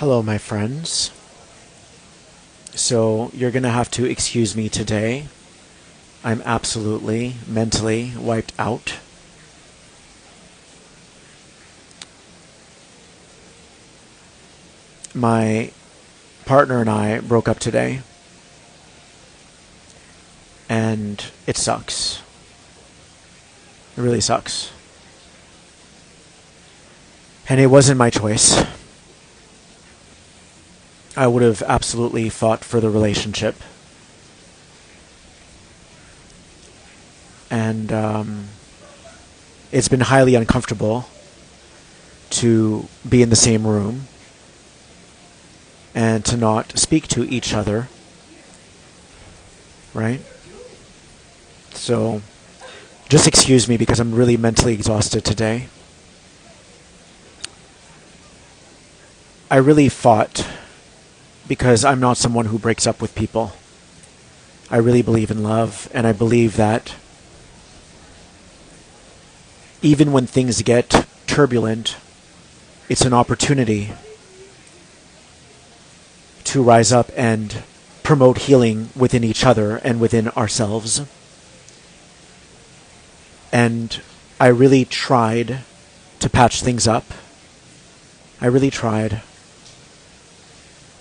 Hello, my friends. So, you're going to have to excuse me today. I'm absolutely mentally wiped out. My partner and I broke up today, and it sucks. It really sucks. And it wasn't my choice. I would have absolutely fought for the relationship. And it's been highly uncomfortable to be in the same room and to not speak to each other. Right? So, just excuse me because I'm really mentally exhausted today. I really fought because I'm not someone who breaks up with people. I really believe in love, and I believe that even when things get turbulent, it's an opportunity to rise up and promote healing within each other and within ourselves. And I really tried to patch things up. I really tried.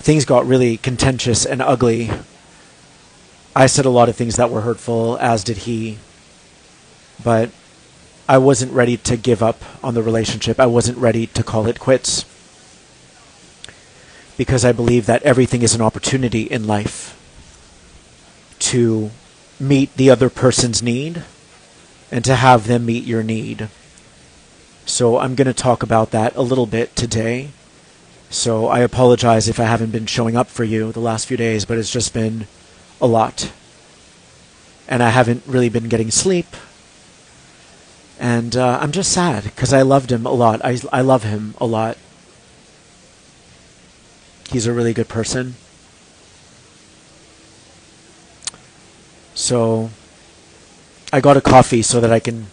Things got really contentious and ugly. I said a lot of things that were hurtful, as did he. But I wasn't ready to give up on the relationship. I wasn't ready to call it quits. Because I believe that everything is an opportunity in life to meet the other person's need and to have them meet your need. So I'm going to talk about that a little bit today. So I apologize if I haven't been showing up for you the last few days, but it's just been a lot. And I haven't really been getting sleep. And I'm just sad because I loved him a lot. I love him a lot. He's a really good person. So I got a coffee so that I can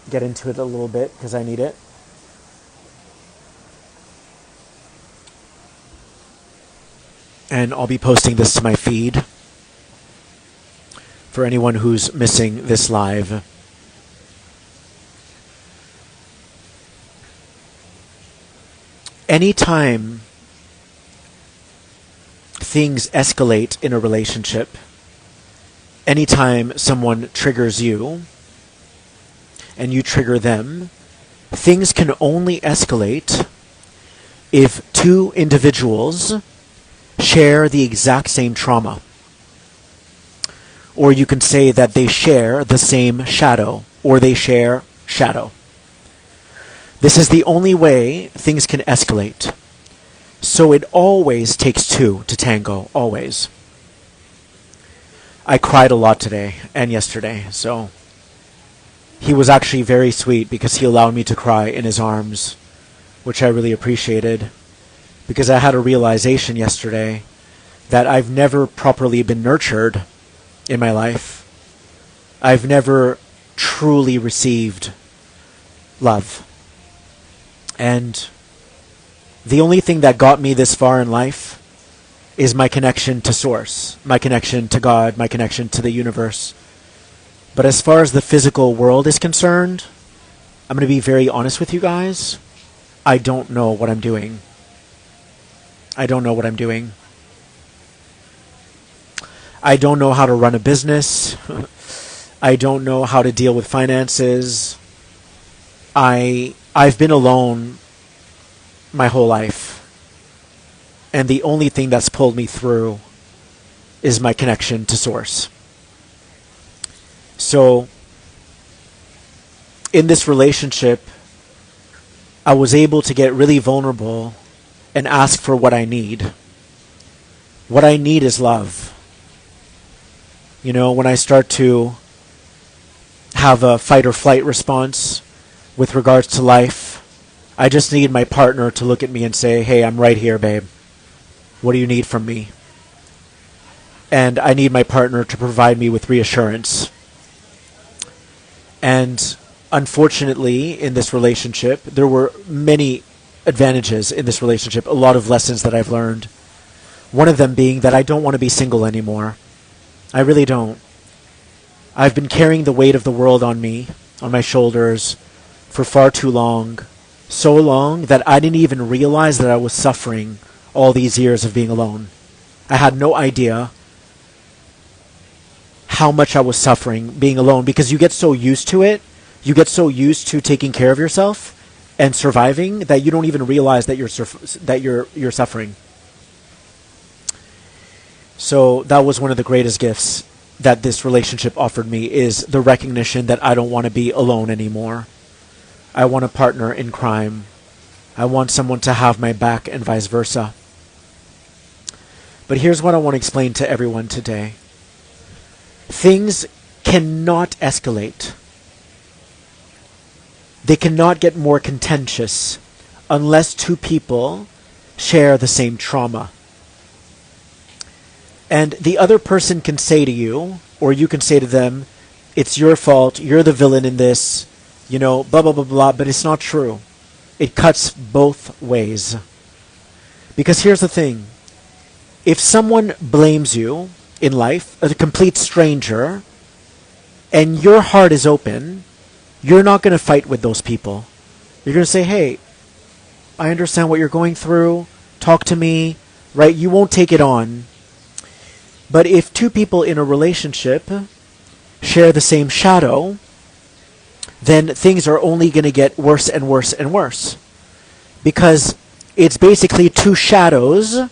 get into it a little bit because I need it. And I'll be posting this to my feed for anyone who's missing this live. Anytime things escalate in a relationship, anytime someone triggers you and you trigger them, things can only escalate if two individuals share the exact same trauma. Or you can say that they share the same shadow, or they share shadow. This is the only way things can escalate. So it always takes two to tango, always. I cried a lot today and yesterday, so he was actually very sweet because he allowed me to cry in his arms, which I really appreciated. Because I had a realization yesterday that I've never properly been nurtured in my life. I've never truly received love. And the only thing that got me this far in life is my connection to Source, my connection to God, my connection to the universe. But as far as the physical world is concerned, I'm going to be very honest with you guys. I don't know what I'm doing. I don't know what I'm doing. I don't know how to run a business. I don't know how to deal with finances. I've been alone my whole life. And the only thing that's pulled me through is my connection to Source. So, in this relationship, I was able to get really vulnerable and ask for what I need. What I need is love. You know, when I start to have a fight or flight response with regards to life, I just need my partner to look at me and say, hey, I'm right here, babe. What do you need from me? And I need my partner to provide me with reassurance. And unfortunately, in this relationship, there were many advantages in this relationship, a lot of lessons that I've learned. One of them being that I don't want to be single anymore. I really don't. I've been carrying the weight of the world on me, on my shoulders, for far too long. So long that I didn't even realize that I was suffering all these years of being alone. I had no idea how much I was suffering being alone, because you get so used to it. You get so used to taking care of yourself and surviving that you don't even realize that you're suffering. So that was one of the greatest gifts that this relationship offered me, is the recognition that I don't want to be alone anymore. I want a partner in crime. I want someone to have my back and vice versa. But here's what I want to explain to everyone today. Things cannot escalate. They cannot get more contentious unless two people share the same trauma. And the other person can say to you, or you can say to them, it's your fault, you're the villain in this, blah, blah, blah, blah, but it's not true. It cuts both ways. Because here's the thing. If someone blames you in life, a complete stranger, and your heart is open, you're not going to fight with those people. You're going to say, hey, I understand what you're going through. Talk to me, right? You won't take it on. But if two people in a relationship share the same shadow, then things are only going to get worse and worse and worse. Because it's basically two shadows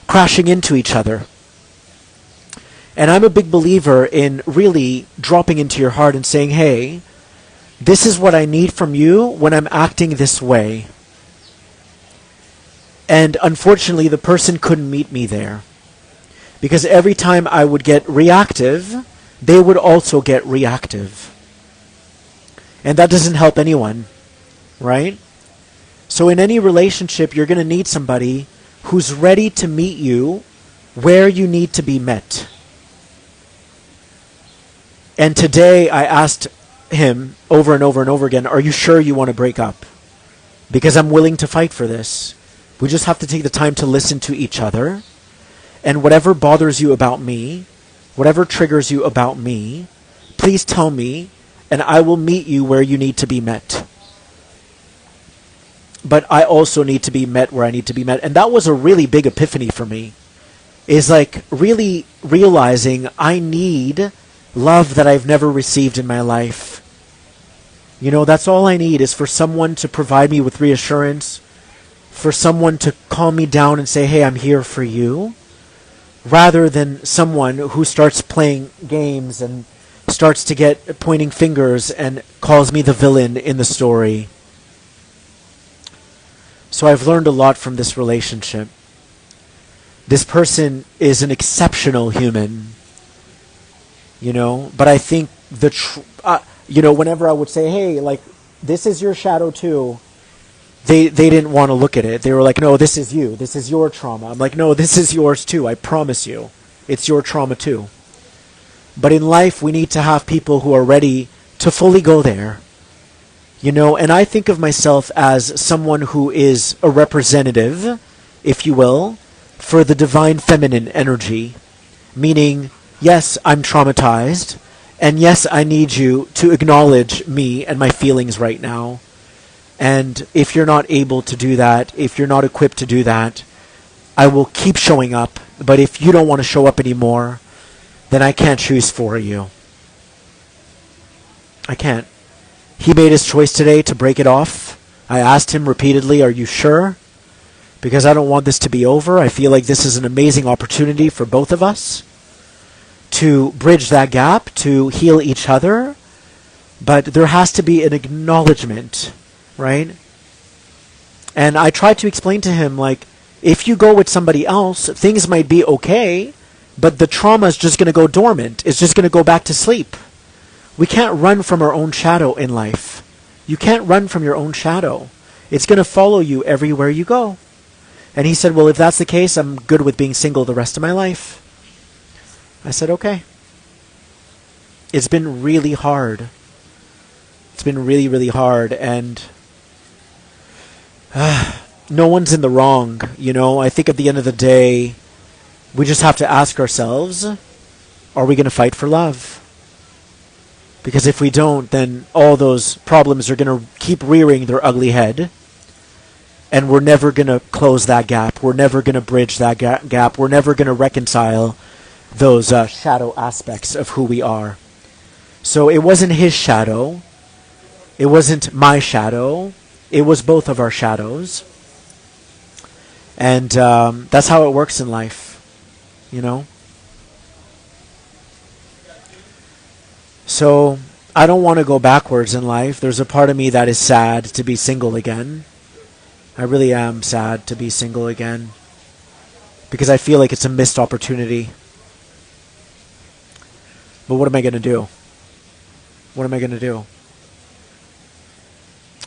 crashing into each other. And I'm a big believer in really dropping into your heart and saying, hey, this is what I need from you when I'm acting this way. And unfortunately, the person couldn't meet me there. Because every time I would get reactive, they would also get reactive. And that doesn't help anyone, right? So in any relationship, you're going to need somebody who's ready to meet you where you need to be met. And today I asked him over and over and over again, are you sure you want to break up? Because I'm willing to fight for this. We just have to take the time to listen to each other. And whatever bothers you about me, whatever triggers you about me, please tell me, and I will meet you where you need to be met. But I also need to be met where I need to be met. And that was a really big epiphany for me. Is like really realizing I need love that I've never received in my life. That's all I need, is for someone to provide me with reassurance, for someone to calm me down and say, hey, I'm here for you, rather than someone who starts playing games and starts to get pointing fingers and calls me the villain in the story. So I've learned a lot from this relationship. This person is an exceptional human, but I think whenever I would say, hey, like, this is your shadow too, they didn't want to look at it. They were like, no, this is you. This is your trauma. I'm like, no, this is yours too. I promise you. It's your trauma too. But in life, we need to have people who are ready to fully go there. And I think of myself as someone who is a representative, if you will, for the divine feminine energy. Meaning, yes, I'm traumatized. And yes, I need you to acknowledge me and my feelings right now. And if you're not able to do that, if you're not equipped to do that, I will keep showing up. But if you don't want to show up anymore, then I can't choose for you. I can't. He made his choice today to break it off. I asked him repeatedly, are you sure? Because I don't want this to be over. I feel like this is an amazing opportunity for both of us to bridge that gap, to heal each other. But there has to be an acknowledgement, right? And I tried to explain to him, like, if you go with somebody else, things might be okay, but the trauma is just going to go dormant. It's just going to go back to sleep. We can't run from our own shadow in life. You can't run from your own shadow. It's going to follow you everywhere you go. And he said, well, if that's the case, I'm good with being single the rest of my life. I said, okay. It's been really hard. It's been really, really hard. And no one's in the wrong. I think at the end of the day, we just have to ask ourselves, are we going to fight for love? Because if we don't, then all those problems are going to keep rearing their ugly head. And we're never going to close that gap. We're never going to bridge that gap. We're never going to reconcile those shadow aspects of who we are. So it wasn't his shadow. It wasn't my shadow. It was both of our shadows. And that's how it works in life, So I don't want to go backwards in life. There's a part of me that is sad to be single again. I really am sad to be single again. Because I feel like it's a missed opportunity. But what am I going to do? What am I going to do?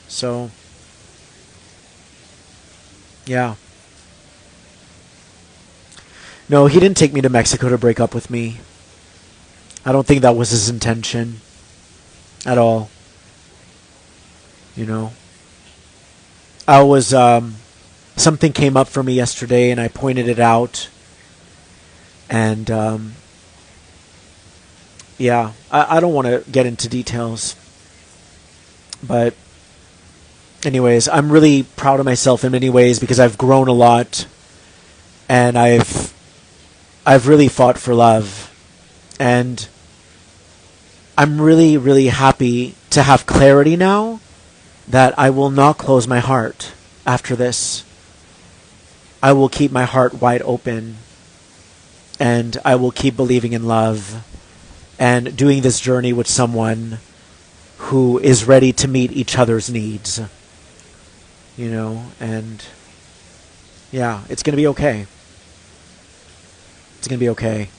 So, yeah. No, he didn't take me to Mexico to break up with me. I don't think that was his intention at all. I was, something came up for me yesterday and I pointed it out. And, yeah, I don't want to get into details. But anyways, I'm really proud of myself in many ways because I've grown a lot. And I've really fought for love. And I'm really, really happy to have clarity now that I will not close my heart after this. I will keep my heart wide open. And I will keep believing in love. And doing this journey with someone who is ready to meet each other's needs. And yeah, it's going to be okay. It's going to be okay.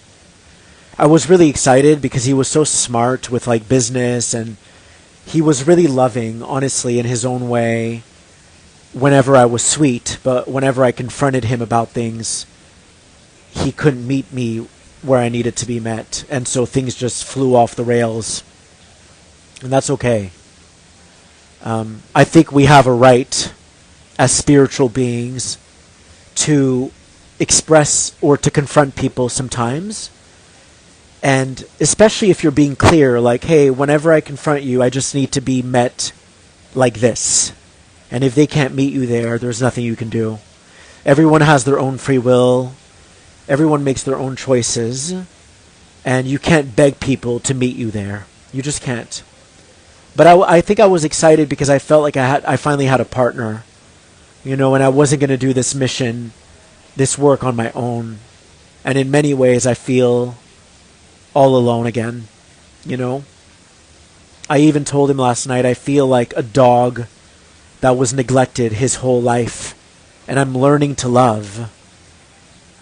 I was really excited because he was so smart with business, and he was really loving, honestly, in his own way whenever I was sweet, but whenever I confronted him about things, he couldn't meet me where I needed to be met, and so things just flew off the rails. And that's okay. I think we have a right as spiritual beings to express or to confront people sometimes. And especially if you're being clear, hey, whenever I confront you, I just need to be met like this. And if they can't meet you there, there's nothing you can do. Everyone has their own free will. Everyone makes their own choices. And you can't beg people to meet you there. You just can't. But I think I was excited because I felt like I finally had a partner. And I wasn't going to do this mission, this work on my own. And in many ways, I feel all alone again, I even told him last night I feel like a dog that was neglected his whole life, and I'm learning to love.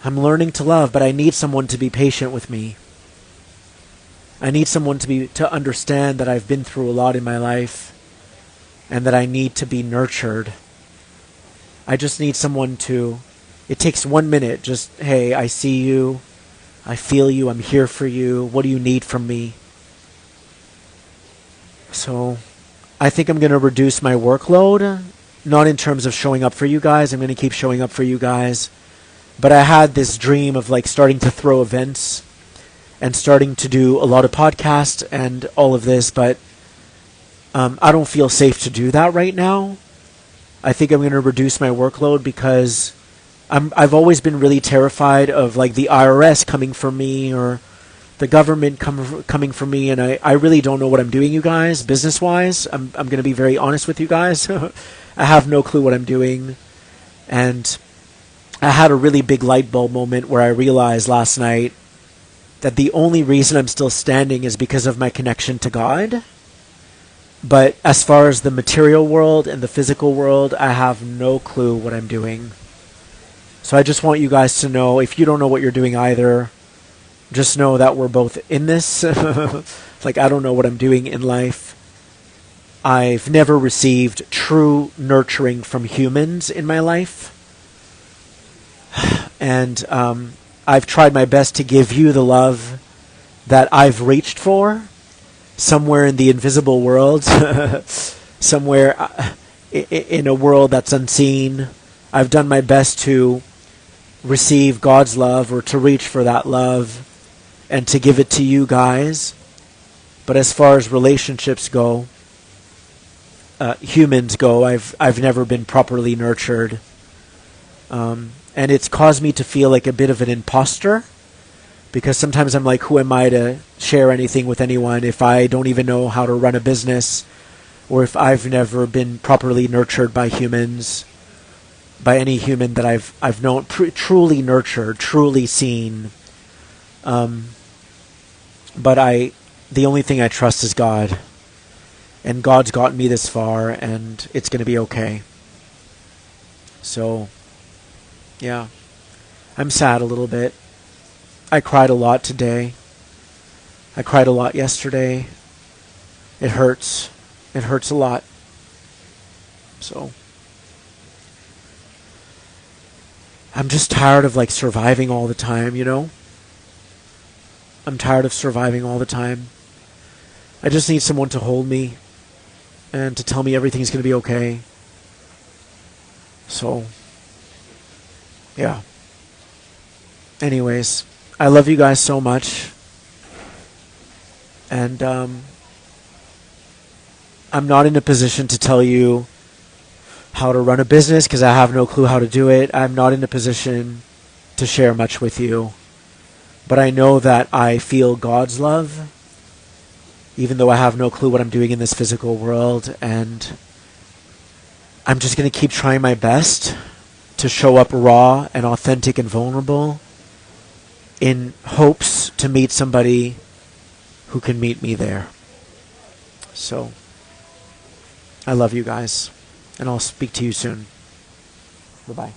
But I need someone to be patient with me. I need someone to understand that I've been through a lot in my life, and that I need to be nurtured. I just need someone it takes 1 minute, just, hey, I see you. I feel you. I'm here for you. What do you need from me? So I think I'm going to reduce my workload, not in terms of showing up for you guys. I'm going to keep showing up for you guys. But I had this dream of starting to throw events and starting to do a lot of podcasts and all of this. But I don't feel safe to do that right now. I think I'm going to reduce my workload because I've always been really terrified of the IRS coming for me or the government coming for me, and I really don't know what I'm doing, you guys, business-wise. I'm going to be very honest with you guys. I have no clue what I'm doing, and I had a really big light bulb moment where I realized last night that the only reason I'm still standing is because of my connection to God. But as far as the material world and the physical world, I have no clue what I'm doing. So I just want you guys to know, if you don't know what you're doing either, just know that we're both in this. I don't know what I'm doing in life. I've never received true nurturing from humans in my life. And I've tried my best to give you the love that I've reached for somewhere in the invisible world, somewhere in a world that's unseen. I've done my best to receive God's love, or to reach for that love and to give it to you guys. But as far as relationships go, humans go, I've never been properly nurtured. And it's caused me to feel like a bit of an imposter, because sometimes I'm like, who am I to share anything with anyone if I don't even know how to run a business, or if I've never been properly nurtured by humans, by any human that I've known, truly nurtured, truly seen. But the only thing I trust is God. And God's gotten me this far, and it's going to be okay. So, yeah. I'm sad a little bit. I cried a lot today. I cried a lot yesterday. It hurts. It hurts a lot. So, I'm just tired of surviving all the time, you know? I'm tired of surviving all the time. I just need someone to hold me and to tell me everything's going to be okay. So, yeah. Anyways, I love you guys so much. And I'm not in a position to tell you how to run a business because I have no clue how to do it. I'm not in a position to share much with you. But I know that I feel God's love, even though I have no clue what I'm doing in this physical world. And I'm just going to keep trying my best to show up raw and authentic and vulnerable in hopes to meet somebody who can meet me there. So, I love you guys, and I'll speak to you soon. Bye-bye.